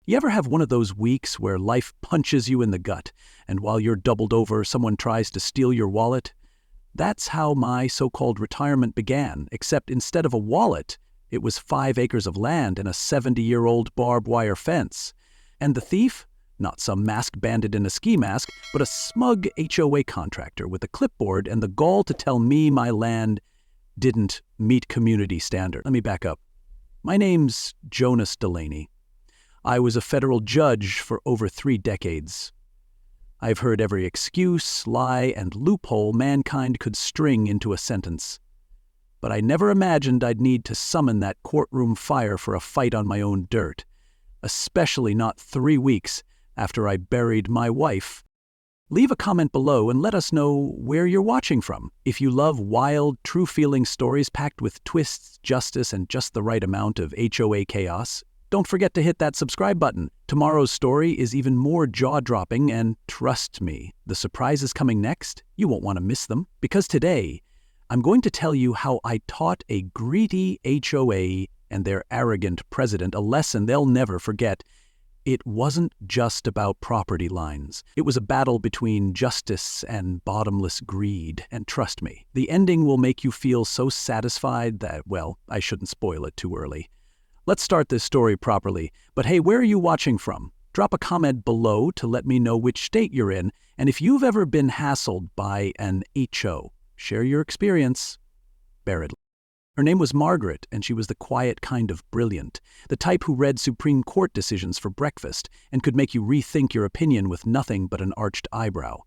You ever have one of those weeks where life punches you in the gut, and while you're doubled over, someone tries to steal your wallet? That's how my so-called retirement began, except instead of a wallet, it was 5 acres of land and a 70-year-old barbed wire fence. And the thief? Not some masked bandit in a ski mask, but a smug HOA contractor with a clipboard and the gall to tell me my land didn't meet community standard. Let me back up. My name's Jonas Delaney. I was a federal judge for over 3 decades. I've heard every excuse, lie, and loophole mankind could string into a sentence. But I never imagined I'd need to summon that courtroom fire for a fight on my own dirt, especially not 3 weeks after I buried my wife. Leave a comment below and let us know where you're watching from. If you love wild, true-feeling stories packed with twists, justice, and just the right amount of HOA chaos, don't forget to hit that subscribe button. Tomorrow's story is even more jaw-dropping, and trust me, the surprises coming next, you won't want to miss them. Because today, I'm going to tell you how I taught a greedy HOA and their arrogant president a lesson they'll never forget. It wasn't just about property lines. It was a battle between justice and bottomless greed. And trust me, the ending will make you feel so satisfied that, well, I shouldn't spoil it too early. Let's start this story properly. But hey, where are you watching from? Drop a comment below to let me know which state you're in, and if you've ever been hassled by an HO, share your experience. Bear it. Her name was Margaret, and she was the quiet kind of brilliant, the type who read Supreme Court decisions for breakfast and could make you rethink your opinion with nothing but an arched eyebrow.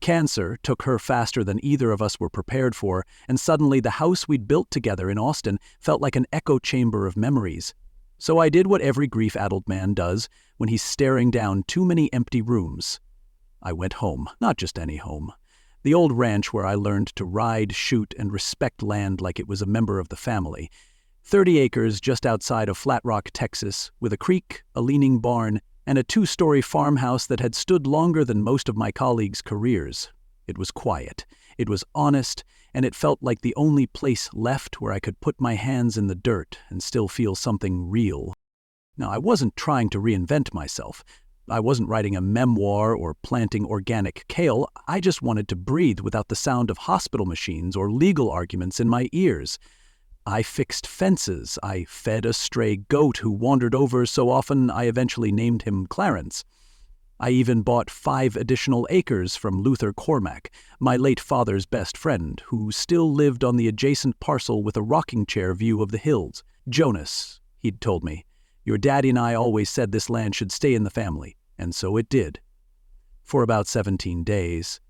Cancer took her faster than either of us were prepared for, and suddenly the house we'd built together in Austin felt like an echo chamber of memories. So I did what every grief-addled man does when he's staring down too many empty rooms. I went home, not just any home. The old ranch where I learned to ride, shoot, and respect land like it was a member of the family. 30 acres just outside of Flat Rock, Texas, with a creek, a leaning barn, and a 2-story farmhouse that had stood longer than most of my colleagues' careers. It was quiet, it was honest, and it felt like the only place left where I could put my hands in the dirt and still feel something real. Now, I wasn't trying to reinvent myself. I wasn't writing a memoir or planting organic kale. I just wanted to breathe without the sound of hospital machines or legal arguments in my ears. I fixed fences. I fed a stray goat who wandered over so often I eventually named him Clarence. I even bought 5 additional acres from Luther Cormack, my late father's best friend, who still lived on the adjacent parcel with a rocking chair view of the hills. Jonas, he'd told me, your daddy and I always said this land should stay in the family, and so it did. For about 17 days.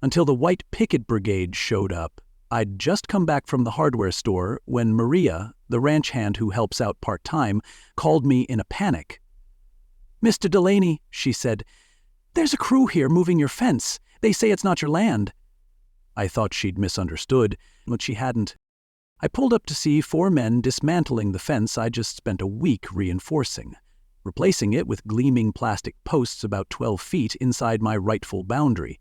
Until the White Picket Brigade showed up. I'd just come back from the hardware store when Maria, the ranch hand who helps out part-time, called me in a panic. "Mr. Delaney," she said, "there's a crew here moving your fence. They say it's not your land." I thought she'd misunderstood, but she hadn't. I pulled up to see 4 men dismantling the fence I just spent a week reinforcing, replacing it with gleaming plastic posts about 12 feet inside my rightful boundary.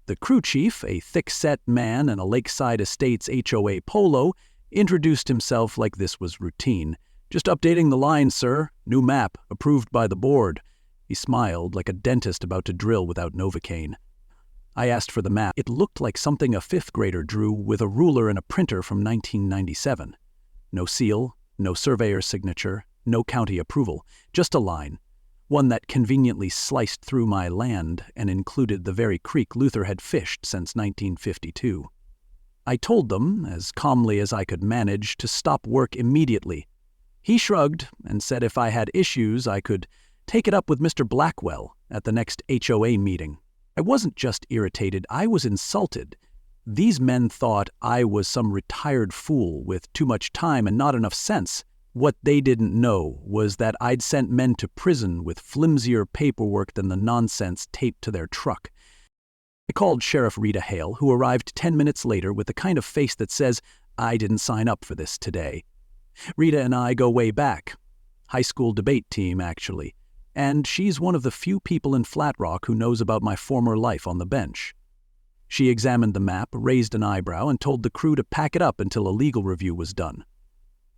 The crew chief, a thick-set man in a Lakeside Estates HOA polo, introduced himself like this was routine. "Just updating the line, sir. New map, approved by the board." He smiled like a dentist about to drill without Novocaine. I asked for the map. It looked like something a 5th grader drew with a ruler and a printer from 1997. No seal, no surveyor's signature, no county approval, just a line. One that conveniently sliced through my land and included the very creek Luther had fished since 1952. I told them, as calmly as I could manage, to stop work immediately. He shrugged and said if I had issues, I could take it up with Mr. Blackwell at the next HOA meeting. I wasn't just irritated, I was insulted. These men thought I was some retired fool with too much time and not enough sense. What they didn't know was that I'd sent men to prison with flimsier paperwork than the nonsense taped to their truck. I called Sheriff Rita Hale, who arrived 10 minutes later with the kind of face that says, "I didn't sign up for this today." Rita and I go way back. High school debate team, actually. And she's one of the few people in Flat Rock who knows about my former life on the bench. She examined the map, raised an eyebrow, and told the crew to pack it up until a legal review was done.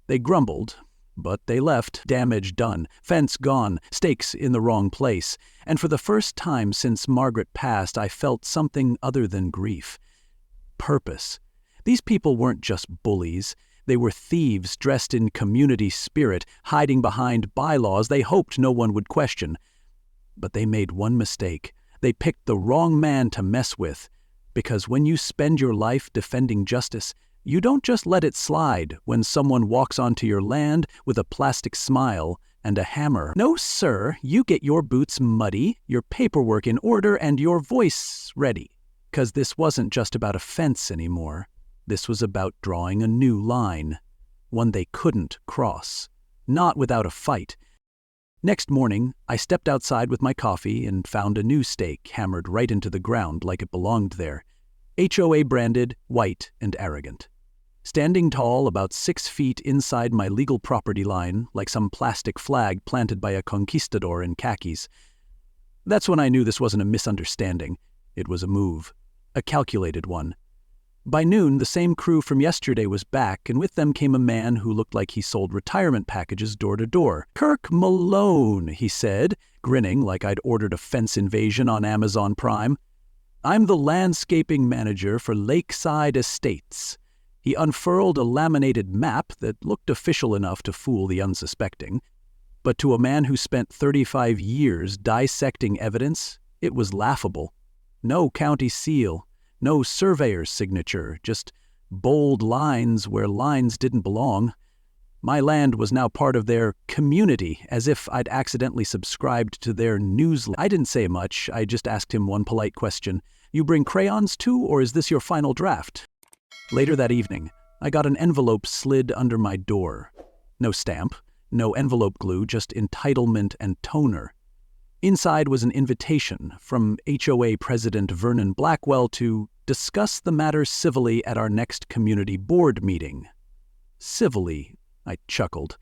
They grumbled, But they left, damage done, fence gone, stakes in the wrong place. And for the first time since Margaret passed, I felt something other than grief. Purpose. These people weren't just bullies. They were thieves dressed in community spirit, hiding behind bylaws they hoped no one would question. But they made one mistake. They picked the wrong man to mess with. Because when you spend your life defending justice, you don't just let it slide when someone walks onto your land with a plastic smile and a hammer. No, sir, you get your boots muddy, your paperwork in order, and your voice ready. 'Cause this wasn't just about a fence anymore. This was about drawing a new line, one they couldn't cross, not without a fight. Next morning, I stepped outside with my coffee and found a new stake hammered right into the ground like it belonged there. HOA branded, white, and arrogant. Standing tall about 6 feet inside my legal property line, like some plastic flag planted by a conquistador in khakis. That's when I knew this wasn't a misunderstanding. It was a move. A calculated one. By noon, the same crew from yesterday was back, and with them came a man who looked like he sold retirement packages door to door. "Kirk Malone," he said, grinning like I'd ordered a fence invasion on Amazon Prime. "I'm the landscaping manager for Lakeside Estates." He unfurled a laminated map that looked official enough to fool the unsuspecting. But to a man who spent 35 years dissecting evidence, it was laughable. No county seal, no surveyor's signature, just bold lines where lines didn't belong. My land was now part of their community, as if I'd accidentally subscribed to their newsletter. I didn't say much, I just asked him one polite question. "You bring crayons too, or is this your final draft?" Later that evening, I got an envelope slid under my door. No stamp, no envelope glue, just entitlement and toner. Inside was an invitation from HOA President Vernon Blackwell to discuss the matter civilly at our next community board meeting. Civilly, I chuckled.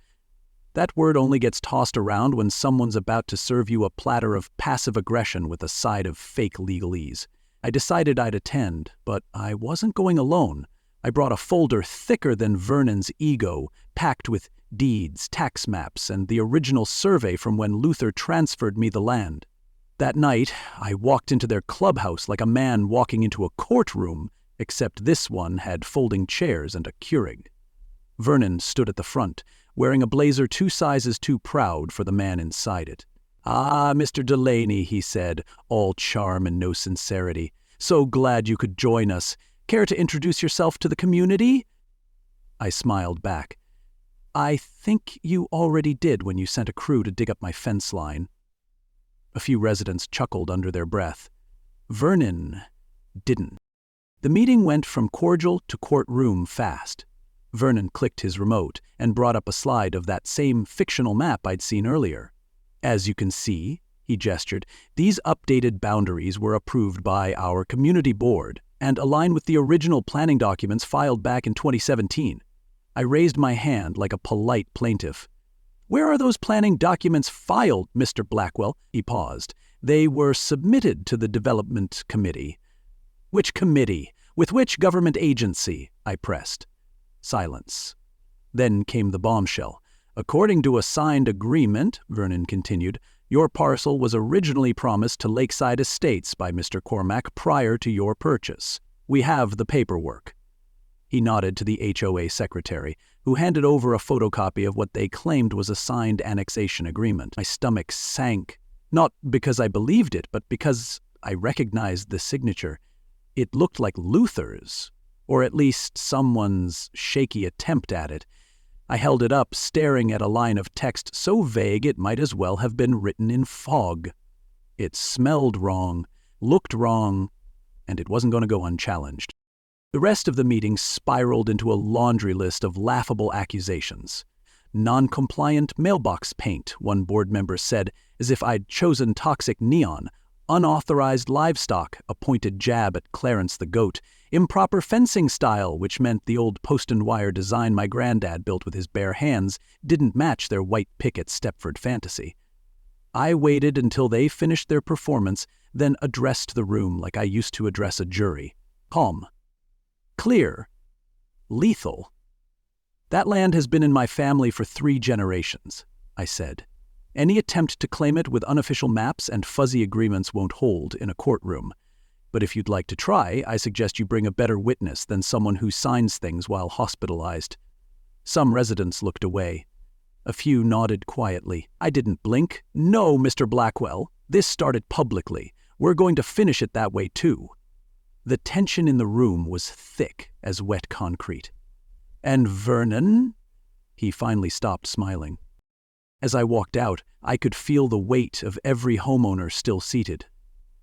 That word only gets tossed around when someone's about to serve you a platter of passive aggression with a side of fake legalese. I decided I'd attend, but I wasn't going alone. I brought a folder thicker than Vernon's ego, packed with deeds, tax maps, and the original survey from when Luther transferred me the land. That night, I walked into their clubhouse like a man walking into a courtroom, except this one had folding chairs and a Keurig. Vernon stood at the front, wearing a blazer 2 sizes too proud for the man inside it. "Ah, Mr. Delaney," he said, all charm and no sincerity. "So glad you could join us. Care to introduce yourself to the community?" I smiled back. "I think you already did when you sent a crew to dig up my fence line." A few residents chuckled under their breath. Vernon didn't. The meeting went from cordial to courtroom fast. Vernon clicked his remote and brought up a slide of that same fictional map I'd seen earlier. "As you can see," he gestured, "these updated boundaries were approved by our community board and align with the original planning documents filed back in 2017. I raised my hand like a polite plaintiff. "Where are those planning documents filed, Mr. Blackwell?" He paused. "They were submitted to the Development Committee." "Which committee? With which government agency?" I pressed. Silence. Then came the bombshell. "According to a signed agreement," Vernon continued, "your parcel was originally promised to Lakeside Estates by Mr. Cormack prior to your purchase. We have the paperwork." He nodded to the HOA secretary, who handed over a photocopy of what they claimed was a signed annexation agreement. My stomach sank, not because I believed it, but because I recognized the signature. It looked like Luther's, or at least someone's shaky attempt at it. I held it up, staring at a line of text so vague it might as well have been written in fog. It smelled wrong, looked wrong, and it wasn't going to go unchallenged. The rest of the meeting spiraled into a laundry list of laughable accusations. "Non-compliant mailbox paint," one board member said, as if I'd chosen toxic neon. "Unauthorized livestock," a pointed jab at Clarence the goat. "Improper fencing style," which meant the old post and wire design my granddad built with his bare hands didn't match their white picket Stepford fantasy. I waited until they finished their performance, then addressed the room like I used to address a jury. Calm. Clear. Lethal. That land has been in my family for 3 generations, I said. Any attempt to claim it with unofficial maps and fuzzy agreements won't hold in a courtroom. But if you'd like to try, I suggest you bring a better witness than someone who signs things while hospitalized. Some residents looked away. A few nodded quietly. I didn't blink. No, Mr. Blackwell. This started publicly. We're going to finish it that way too. The tension in the room was thick as wet concrete. And Vernon? He finally stopped smiling. As I walked out, I could feel the weight of every homeowner still seated.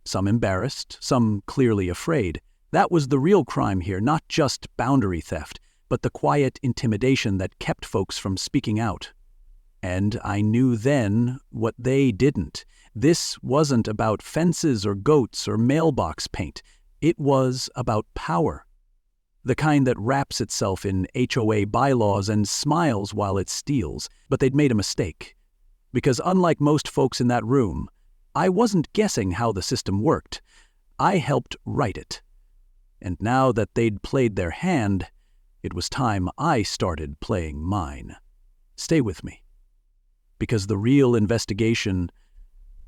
Some embarrassed, some clearly afraid. That was the real crime here, not just boundary theft, but the quiet intimidation that kept folks from speaking out. And I knew then what they didn't. This wasn't about fences or goats or mailbox paint. It was about power. The kind that wraps itself in HOA bylaws and smiles while it steals. But they'd made a mistake. Because unlike most folks in that room, I wasn't guessing how the system worked. I helped write it. And now that they'd played their hand, it was time I started playing mine. Stay with me. Because the real investigation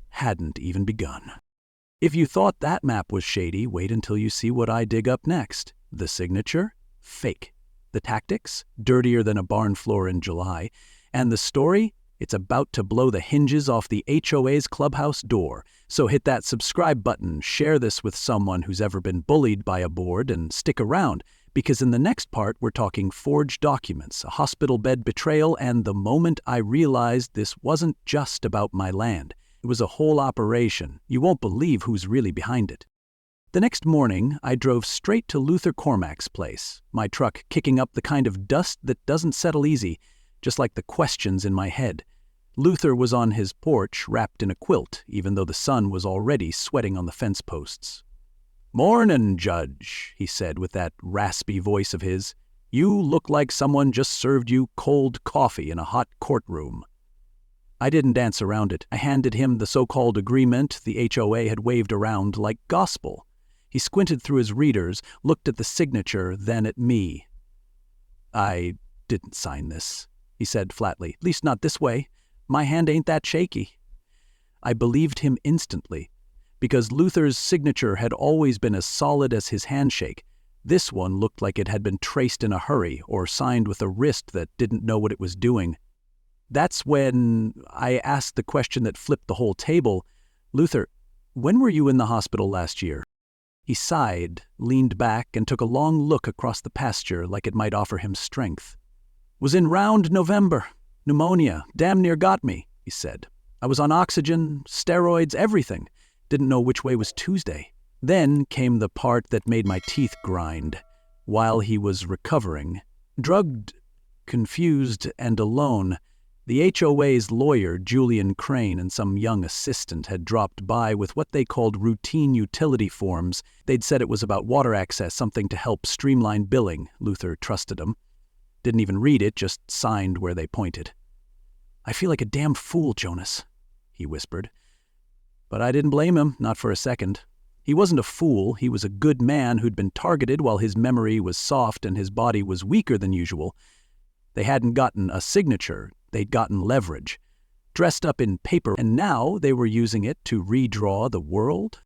hadn't even begun. If you thought that map was shady, wait until you see what I dig up next. The signature? Fake. The tactics? Dirtier than a barn floor in July. And the story? It's about to blow the hinges off the HOA's clubhouse door. So hit that subscribe button, share this with someone who's ever been bullied by a board, and stick around, because in the next part we're talking forged documents, a hospital bed betrayal, and the moment I realized this wasn't just about my land. It was a whole operation. You won't believe who's really behind it. The next morning, I drove straight to Luther Cormack's place, my truck kicking up the kind of dust that doesn't settle easy, just like the questions in my head. Luther was on his porch, wrapped in a quilt, even though the sun was already sweating on the fence posts. "Mornin', Judge," he said with that raspy voice of his. "You look like someone just served you cold coffee in a hot courtroom." I didn't dance around it. I handed him the so-called agreement the HOA had waved around like gospel. He squinted through his readers, looked at the signature, then at me. "I didn't sign this," he said flatly. "At least not this way. My hand ain't that shaky." I believed him instantly, because Luther's signature had always been as solid as his handshake. This one looked like it had been traced in a hurry or signed with a wrist that didn't know what it was doing. That's when I asked the question that flipped the whole table. "Luther, when were you in the hospital last year?" He sighed, leaned back, and took a long look across the pasture like it might offer him strength. "Was in round November. Pneumonia. Damn near got me," he said. "I was on oxygen, steroids, everything. Didn't know which way was Tuesday." Then came the part that made my teeth grind. While he was recovering, drugged, confused, and alone, the HOA's lawyer, Julian Crane, and some young assistant had dropped by with what they called routine utility forms. They'd said it was about water access, something to help streamline billing. Luther trusted them. Didn't even read it, just signed where they pointed. "I feel like a damn fool, Jonas," he whispered. But I didn't blame him, not for a second. He wasn't a fool. He was a good man who'd been targeted while his memory was soft and his body was weaker than usual. They hadn't gotten a signature. They'd gotten leverage, dressed up in paper, and now they were using it to redraw the world?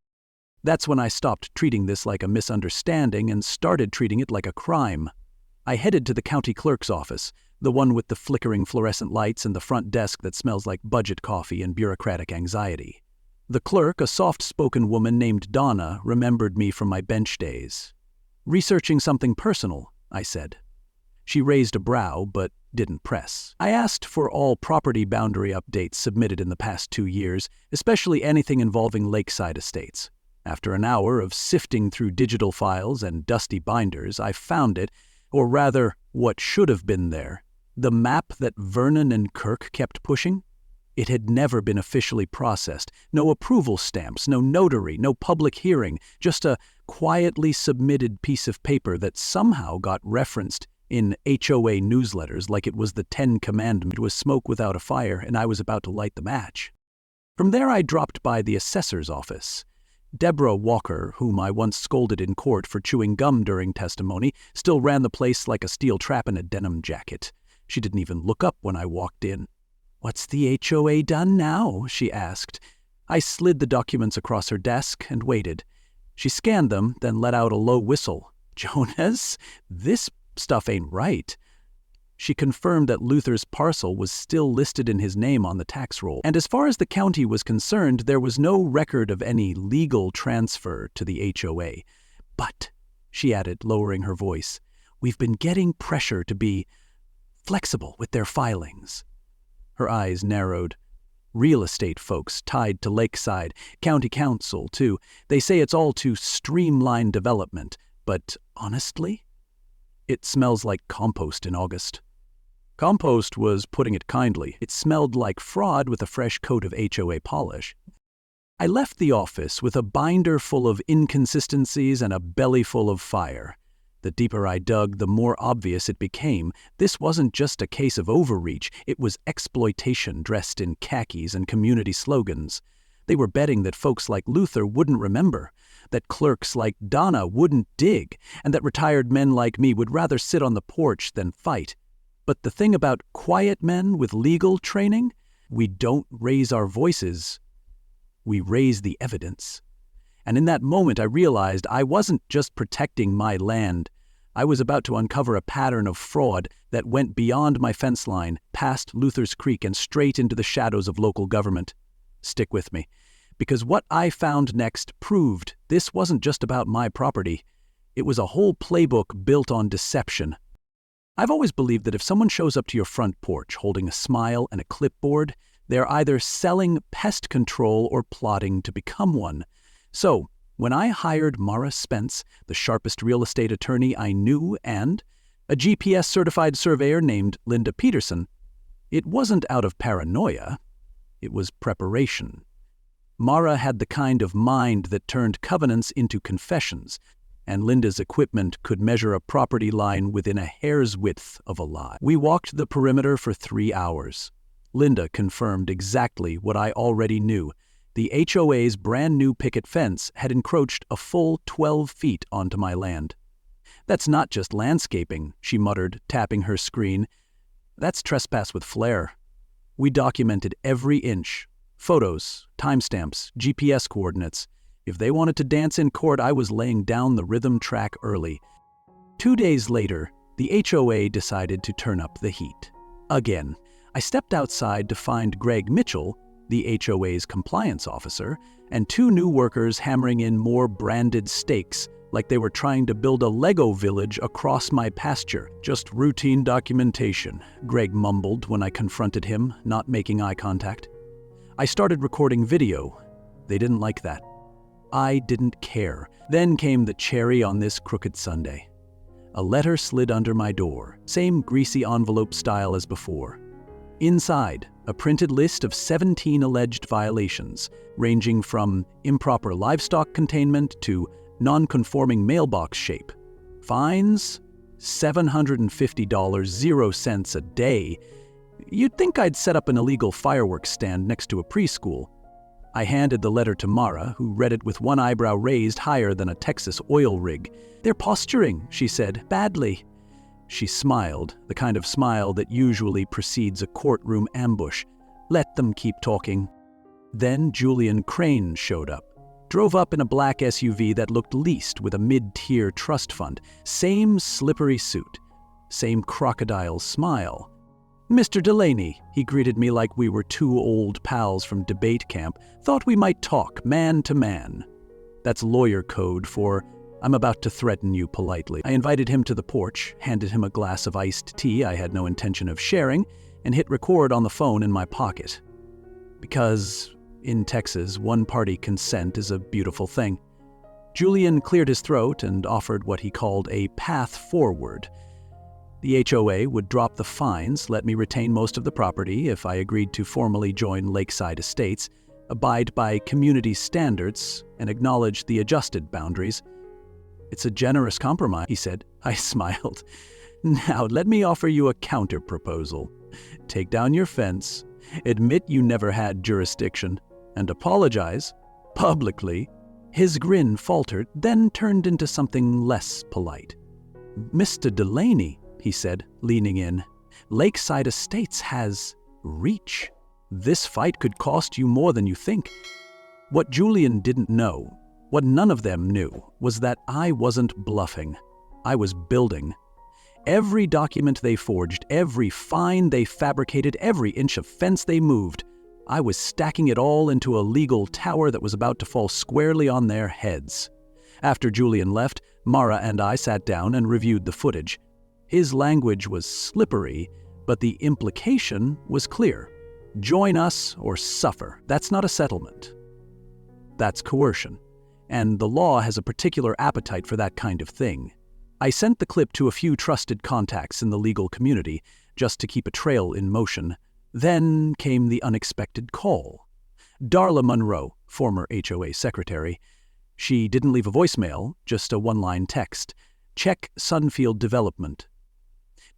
That's when I stopped treating this like a misunderstanding and started treating it like a crime. I headed to the county clerk's office, the one with the flickering fluorescent lights and the front desk that smells like budget coffee and bureaucratic anxiety. The clerk, a soft-spoken woman named Donna, remembered me from my bench days. "Researching something personal," I said. She raised a brow, but didn't press. "I asked for all property boundary updates submitted in the past 2 years, especially anything involving lakeside estates. After an hour of sifting through digital files and dusty binders, I found it, or rather, what should have been there. The map that Vernon and Kirk kept pushing? It had never been officially processed. No approval stamps, no notary, no public hearing, just a quietly submitted piece of paper that somehow got referenced in HOA newsletters like it was the 10 Commandments. It was smoke without a fire, and I was about to light the match. From there I dropped by the assessor's office. Deborah Walker, whom I once scolded in court for chewing gum during testimony, still ran the place like a steel trap in a denim jacket. She didn't even look up when I walked in. "What's the HOA done now?" she asked. I slid the documents across her desk and waited. She scanned them, then let out a low whistle. "Jonas, this stuff ain't right." She confirmed that Luther's parcel was still listed in his name on the tax roll, and as far as the county was concerned, there was no record of any legal transfer to the HOA. "But," she added, lowering her voice, "we've been getting pressure to be flexible with their filings." Her eyes narrowed. "Real estate folks tied to Lakeside, county council, too. They say it's all to streamline development, but honestly, it smells like compost in August." Compost was putting it kindly. It smelled like fraud with a fresh coat of HOA polish. I left the office with a binder full of inconsistencies and a belly full of fire. The deeper I dug, the more obvious it became. This wasn't just a case of overreach, it was exploitation dressed in khakis and community slogans. They were betting that folks like Luther wouldn't remember, that clerks like Donna wouldn't dig, and that retired men like me would rather sit on the porch than fight. But the thing about quiet men with legal training, we don't raise our voices, we raise the evidence. And in that moment I realized I wasn't just protecting my land. I was about to uncover a pattern of fraud that went beyond my fence line, past Luther's Creek and straight into the shadows of local government. Stick with me, because what I found next proved this wasn't just about my property. It was a whole playbook built on deception. I've always believed that if someone shows up to your front porch holding a smile and a clipboard, they're either selling pest control or plotting to become one. So, when I hired Mara Spence, the sharpest real estate attorney I knew, and a GPS-certified surveyor named Linda Peterson, it wasn't out of paranoia, it was preparation. Mara had the kind of mind that turned covenants into confessions, and Linda's equipment could measure a property line within a hair's width of a lie. We walked the perimeter for 3 hours. Linda confirmed exactly what I already knew. The HOA's brand-new picket fence had encroached a full 12 feet onto my land. "That's not just landscaping," she muttered, tapping her screen. "That's trespass with flair." We documented every inch. Photos, timestamps, GPS coordinates. If they wanted to dance in court, I was laying down the rhythm track early. 2 days later, the HOA decided to turn up the heat. Again, I stepped outside to find Greg Mitchell, the HOA's compliance officer, and 2 new workers hammering in more branded stakes, like they were trying to build a Lego village across my pasture. "Just routine documentation," Greg mumbled when I confronted him, not making eye contact. I started recording video. They didn't like that. I didn't care. Then came the cherry on this crooked Sunday. A letter slid under my door, same greasy envelope style as before. Inside, a printed list of 17 alleged violations, ranging from improper livestock containment to non-conforming mailbox shape. Fines? $750, 0 cents a day. You'd think I'd set up an illegal fireworks stand next to a preschool. I handed the letter to Mara, who read it with one eyebrow raised higher than a Texas oil rig. "They're posturing," she said, "badly." She smiled, the kind of smile that usually precedes a courtroom ambush. "Let them keep talking." Then Julian Crane showed up. Drove up in a black SUV that looked leased with a mid-tier trust fund. Same slippery suit. Same crocodile smile. "Mr. Delaney," he greeted me like we were 2 old pals from debate camp. "Thought we might talk, man to man." That's lawyer code for, "I'm about to threaten you politely." I invited him to the porch, handed him a glass of iced tea I had no intention of sharing, and hit record on the phone in my pocket. Because, in Texas, one-party consent is a beautiful thing. Julian cleared his throat and offered what he called a path forward. The HOA would drop the fines, let me retain most of the property if I agreed to formally join Lakeside Estates, abide by community standards, and acknowledge the adjusted boundaries. "It's a generous compromise," he said. I smiled. "Now, let me offer you a counter-proposal. Take down your fence, admit you never had jurisdiction, and apologize publicly." His grin faltered, then turned into something less polite. "Mr. Delaney," he said, leaning in, Lakeside Estates has reach. This fight could cost you more than you think. What Julian didn't know, what none of them knew, was that I wasn't bluffing. I was building. Every document they forged, every fine they fabricated, every inch of fence they moved, I was stacking it all into a legal tower that was about to fall squarely on their heads. After Julian left, Mara and I sat down and reviewed the footage. His language was slippery, but the implication was clear. Join us or suffer. That's not a settlement. That's coercion. And the law has a particular appetite for that kind of thing. I sent the clip to a few trusted contacts in the legal community just to keep a trail in motion. Then came the unexpected call. Darla Monroe, former HOA secretary. She didn't leave a voicemail, just a one-line text. Check Sunfield Development.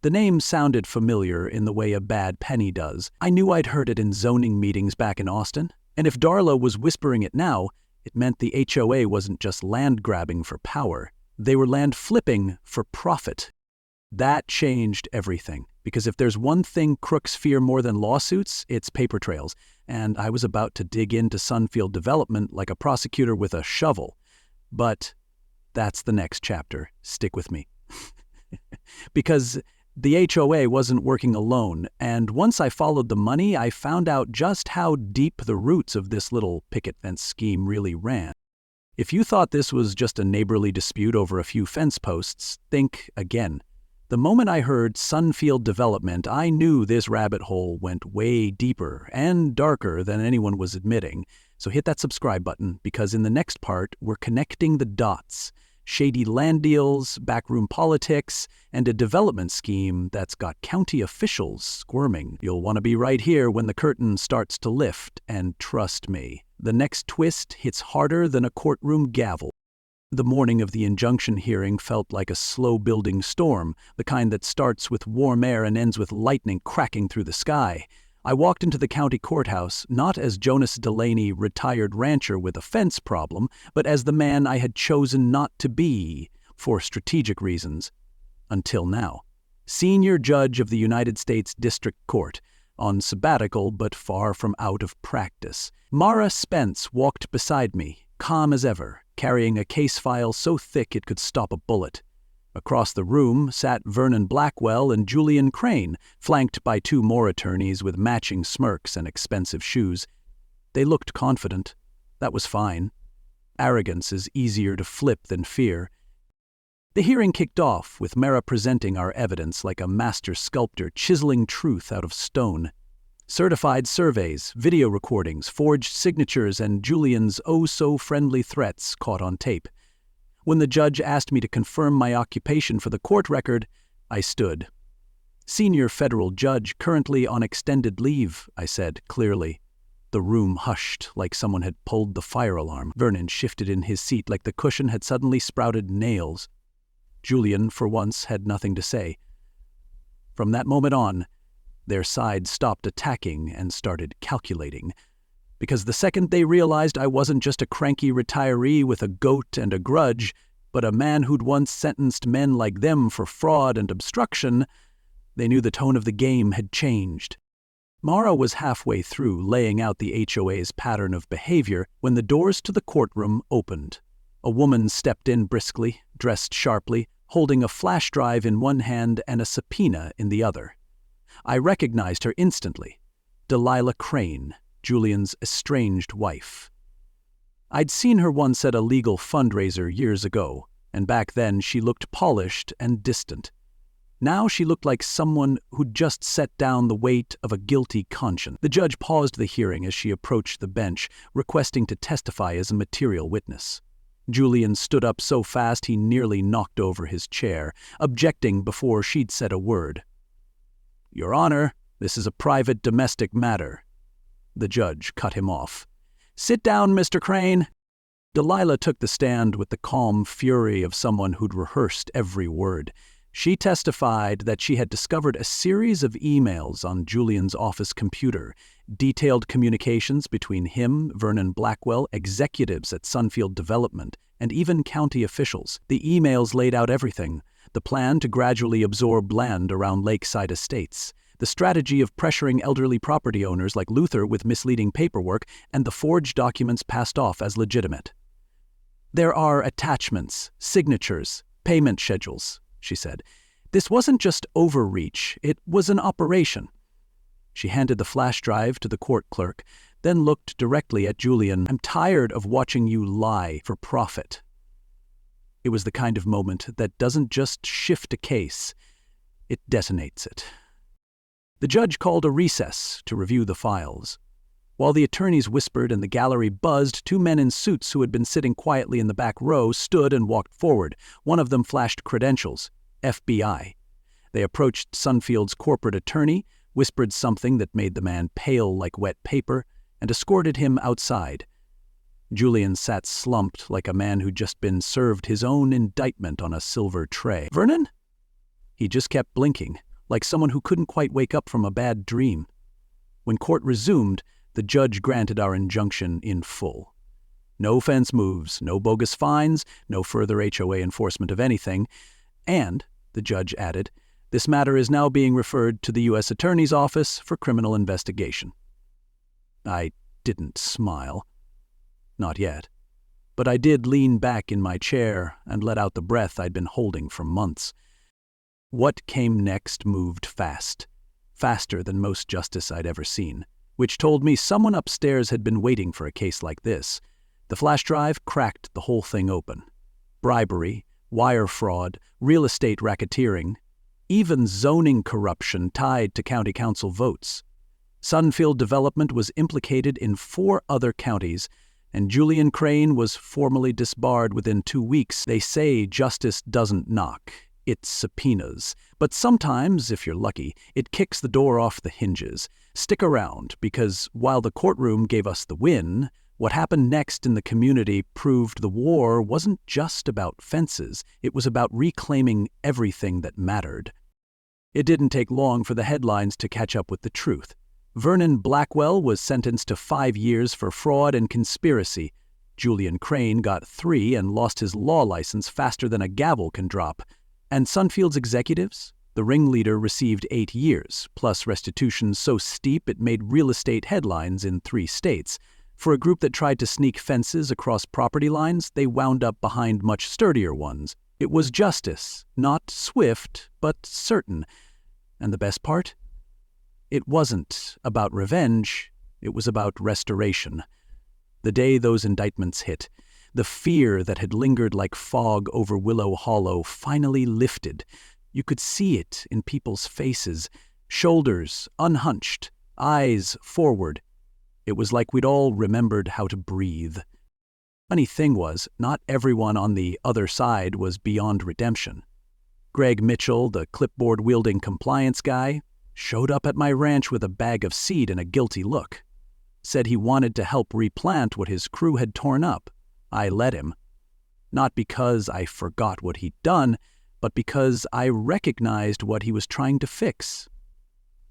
The name sounded familiar in the way a bad penny does. I knew I'd heard it in zoning meetings back in Austin. And if Darla was whispering it now, it meant the HOA wasn't just land grabbing for power. They were land flipping for profit. That changed everything, because if there's one thing crooks fear more than lawsuits, it's paper trails. And I was about to dig into Sunfield Development like a prosecutor with a shovel. But that's the next chapter. Stick with me. Because the HOA wasn't working alone, and once I followed the money, I found out just how deep the roots of this little picket fence scheme really ran. If you thought this was just a neighborly dispute over a few fence posts, think again. The moment I heard Sunfield Development, I knew this rabbit hole went way deeper and darker than anyone was admitting. So hit that subscribe button, because in the next part, we're connecting the dots. Shady land deals, backroom politics, and a development scheme that's got county officials squirming. You'll want to be right here when the curtain starts to lift, and trust me, the next twist hits harder than a courtroom gavel. The morning of the injunction hearing felt like a slow-building storm, the kind that starts with warm air and ends with lightning cracking through the sky. I walked into the county courthouse not as Jonas Delaney, retired rancher with a fence problem, but as the man I had chosen not to be, for strategic reasons. Until now. Senior Judge of the United States District Court, on sabbatical but far from out of practice. Mara Spence walked beside me, calm as ever, carrying a case file so thick it could stop a bullet. Across the room sat Vernon Blackwell and Julian Crane, flanked by two more attorneys with matching smirks and expensive shoes. They looked confident. That was fine. Arrogance is easier to flip than fear. The hearing kicked off with Mara presenting our evidence like a master sculptor chiseling truth out of stone. Certified surveys, video recordings, forged signatures, and Julian's oh-so-friendly threats caught on tape. When the judge asked me to confirm my occupation for the court record, I stood. Senior federal judge currently on extended leave, I said clearly. The room hushed like someone had pulled the fire alarm. Vernon shifted in his seat like the cushion had suddenly sprouted nails. Julian, for once, had nothing to say. From that moment on, their side stopped attacking and started calculating. Because the second they realized I wasn't just a cranky retiree with a goat and a grudge, but a man who'd once sentenced men like them for fraud and obstruction, they knew the tone of the game had changed. Mara was halfway through laying out the HOA's pattern of behavior when the doors to the courtroom opened. A woman stepped in briskly, dressed sharply, holding a flash drive in one hand and a subpoena in the other. I recognized her instantly. Delilah Crane, Julian's estranged wife. I'd seen her once at a legal fundraiser years ago, and back then she looked polished and distant. Now she looked like someone who'd just set down the weight of a guilty conscience. The judge paused the hearing as she approached the bench, requesting to testify as a material witness. Julian stood up so fast he nearly knocked over his chair, objecting before she'd said a word. "Your Honor, this is a private domestic matter." The judge cut him off. "Sit down, Mr. Crane." Delilah took the stand with the calm fury of someone who'd rehearsed every word. She testified that she had discovered a series of emails on Julian's office computer, detailed communications between him, Vernon Blackwell, executives at Sunfield Development, and even county officials. The emails laid out everything: the plan to gradually absorb land around lakeside estates, the strategy of pressuring elderly property owners like Luther with misleading paperwork, and the forged documents passed off as legitimate. "There are attachments, signatures, payment schedules," she said. "This wasn't just overreach, it was an operation." She handed the flash drive to the court clerk, then looked directly at Julian. "I'm tired of watching you lie for profit." It was the kind of moment that doesn't just shift a case, it detonates it. The judge called a recess to review the files. While the attorneys whispered and the gallery buzzed, two men in suits who had been sitting quietly in the back row stood and walked forward. One of them flashed credentials, FBI. They approached Sunfield's corporate attorney, whispered something that made the man pale like wet paper, and escorted him outside. Julian sat slumped like a man who'd just been served his own indictment on a silver tray. "Vernon?" He just kept blinking, like someone who couldn't quite wake up from a bad dream. When court resumed, the judge granted our injunction in full. No fence moves, no bogus fines, no further HOA enforcement of anything, and, the judge added, this matter is now being referred to the U.S. Attorney's Office for criminal investigation. I didn't smile. Not yet. But I did lean back in my chair and let out the breath I'd been holding for months. What came next moved fast, faster than most justice I'd ever seen, which told me someone upstairs had been waiting for a case like this. The flash drive cracked the whole thing open. Bribery, wire fraud, real estate racketeering, even zoning corruption tied to county council votes. Sunfield Development was implicated in 4 other counties, and Julian Crane was formally disbarred within 2 weeks. They say justice doesn't knock, it subpoenas. But sometimes, if you're lucky, it kicks the door off the hinges. Stick around, because while the courtroom gave us the win, what happened next in the community proved the war wasn't just about fences, it was about reclaiming everything that mattered. It didn't take long for the headlines to catch up with the truth. Vernon Blackwell was sentenced to 5 years for fraud and conspiracy. Julian Crane got 3 and lost his law license faster than a gavel can drop. And Sunfield's executives? The ringleader received 8 years, plus restitution so steep it made real estate headlines in 3 states. For a group that tried to sneak fences across property lines, they wound up behind much sturdier ones. It was justice, not swift, but certain. And the best part? It wasn't about revenge, it was about restoration. The day those indictments hit, the fear that had lingered like fog over Willow Hollow finally lifted. You could see it in people's faces, shoulders unhunched, eyes forward. It was like we'd all remembered how to breathe. Funny thing was, not everyone on the other side was beyond redemption. Greg Mitchell, the clipboard-wielding compliance guy, showed up at my ranch with a bag of seed and a guilty look. Said he wanted to help replant what his crew had torn up. I let him. Not because I forgot what he'd done, but because I recognized what he was trying to fix.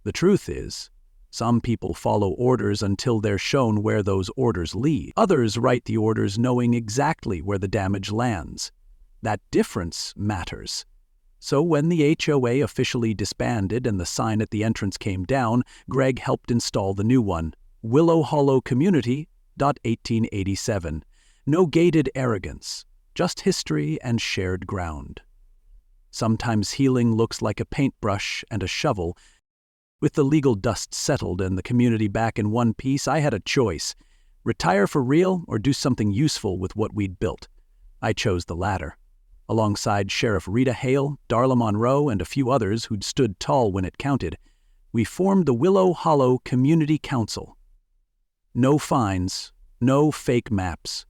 The truth is, some people follow orders until they're shown where those orders lead. Others write the orders knowing exactly where the damage lands. That difference matters. So when the HOA officially disbanded and the sign at the entrance came down, Greg helped install the new one, Willow Hollow Community, 1887. No gated arrogance, just history and shared ground. Sometimes healing looks like a paintbrush and a shovel. With the legal dust settled and the community back in one piece, I had a choice: retire for real or do something useful with what we'd built. I chose the latter. Alongside Sheriff Rita Hale, Darla Monroe, and a few others who'd stood tall when it counted, we formed the Willow Hollow Community Council. No fines, no fake maps.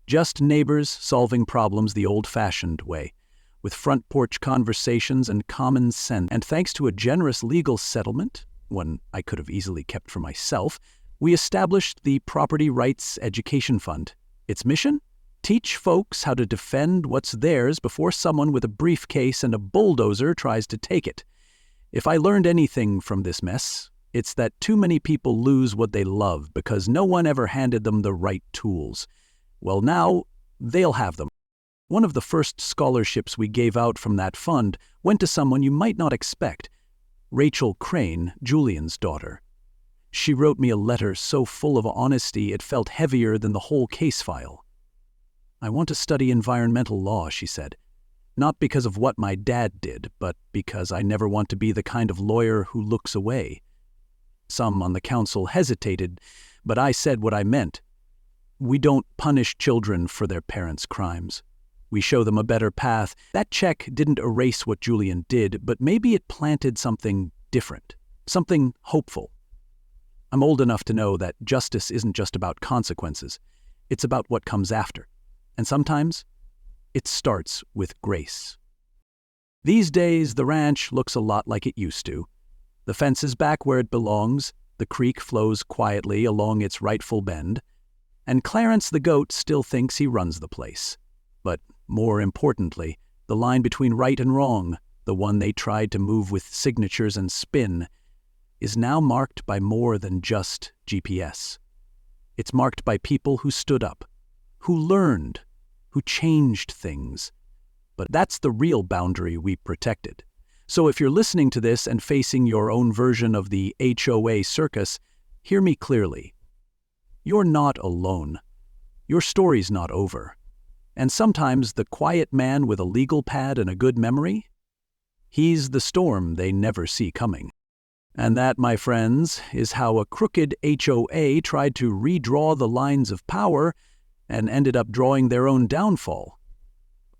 Just neighbors solving problems the old-fashioned way, with front porch conversations and common sense. And thanks to a generous legal settlement, one I could have easily kept for myself, we established the Property Rights Education Fund. Its mission? Teach folks how to defend what's theirs before someone with a briefcase and a bulldozer tries to take it. If I learned anything from this mess, it's that too many people lose what they love because no one ever handed them the right tools. Well, now they'll have them. One of the first scholarships we gave out from that fund went to someone you might not expect, Rachel Crane, Julian's daughter. She wrote me a letter so full of honesty it felt heavier than the whole case file. "I want to study environmental law," she said. "Not because of what my dad did, but because I never want to be the kind of lawyer who looks away." Some on the council hesitated, but I said what I meant. We don't punish children for their parents' crimes. We show them a better path. That check didn't erase what Julian did, but maybe it planted something different, something hopeful. I'm old enough to know that justice isn't just about consequences. It's about what comes after. And sometimes, it starts with grace. These days, the ranch looks a lot like it used to. The fence is back where it belongs, the creek flows quietly along its rightful bend, and Clarence the goat still thinks he runs the place. But more importantly, the line between right and wrong, the one they tried to move with signatures and spin, is now marked by more than just GPS. It's marked by people who stood up, who learned, who changed things. But that's the real boundary we protected. So if you're listening to this and facing your own version of the HOA circus, hear me clearly. You're not alone. Your story's not over. And sometimes the quiet man with a legal pad and a good memory, he's the storm they never see coming. And that, my friends, is how a crooked HOA tried to redraw the lines of power and ended up drawing their own downfall.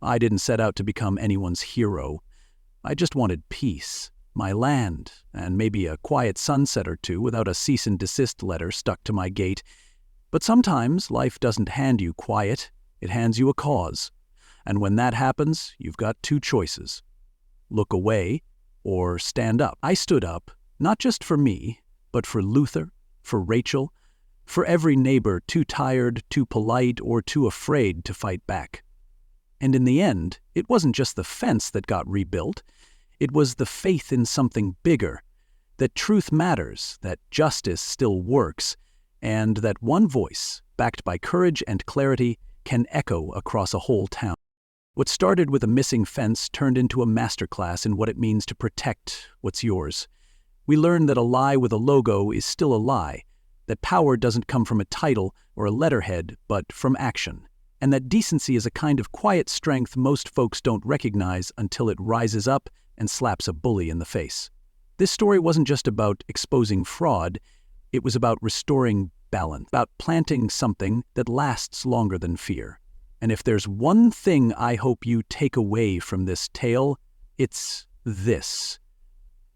I didn't set out to become anyone's hero. I just wanted peace, my land, and maybe a quiet sunset or two without a cease and desist letter stuck to my gate. But sometimes life doesn't hand you quiet, it hands you a cause. And when that happens, you've got two choices. Look away or stand up. I stood up, not just for me, but for Luther, for Rachel, for every neighbor too tired, too polite, or too afraid to fight back. And in the end, it wasn't just the fence that got rebuilt. It was the faith in something bigger, that truth matters, that justice still works, and that one voice, backed by courage and clarity, can echo across a whole town. What started with a missing fence turned into a masterclass in what it means to protect what's yours. We learned that a lie with a logo is still a lie, that power doesn't come from a title or a letterhead, but from action, and that decency is a kind of quiet strength most folks don't recognize until it rises up and slaps a bully in the face. This story wasn't just about exposing fraud, it was about restoring balance, about planting something that lasts longer than fear. And if there's one thing I hope you take away from this tale, it's this.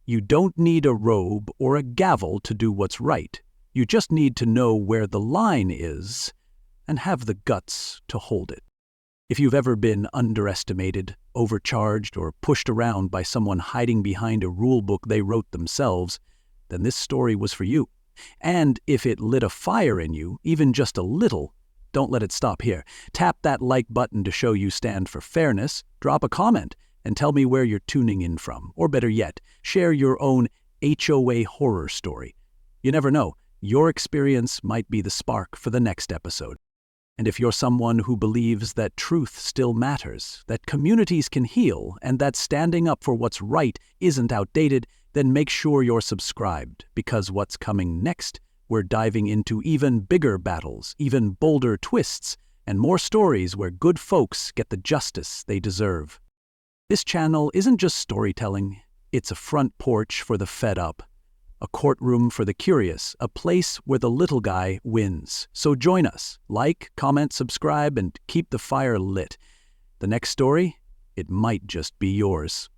You don't need a robe or a gavel to do what's right. You just need to know where the line is and have the guts to hold it. If you've ever been underestimated, overcharged, or pushed around by someone hiding behind a rule book they wrote themselves, then this story was for you. And if it lit a fire in you, even just a little, don't let it stop here. Tap that like button to show you stand for fairness, drop a comment, and tell me where you're tuning in from. Or better yet, share your own HOA horror story. You never know, your experience might be the spark for the next episode. And if you're someone who believes that truth still matters, that communities can heal, and that standing up for what's right isn't outdated, then make sure you're subscribed, because what's coming next, we're diving into even bigger battles, even bolder twists, and more stories where good folks get the justice they deserve. This channel isn't just storytelling, it's a front porch for the fed up, a courtroom for the curious, a place where the little guy wins. So join us, like, comment, subscribe, and keep the fire lit. The next story, it might just be yours.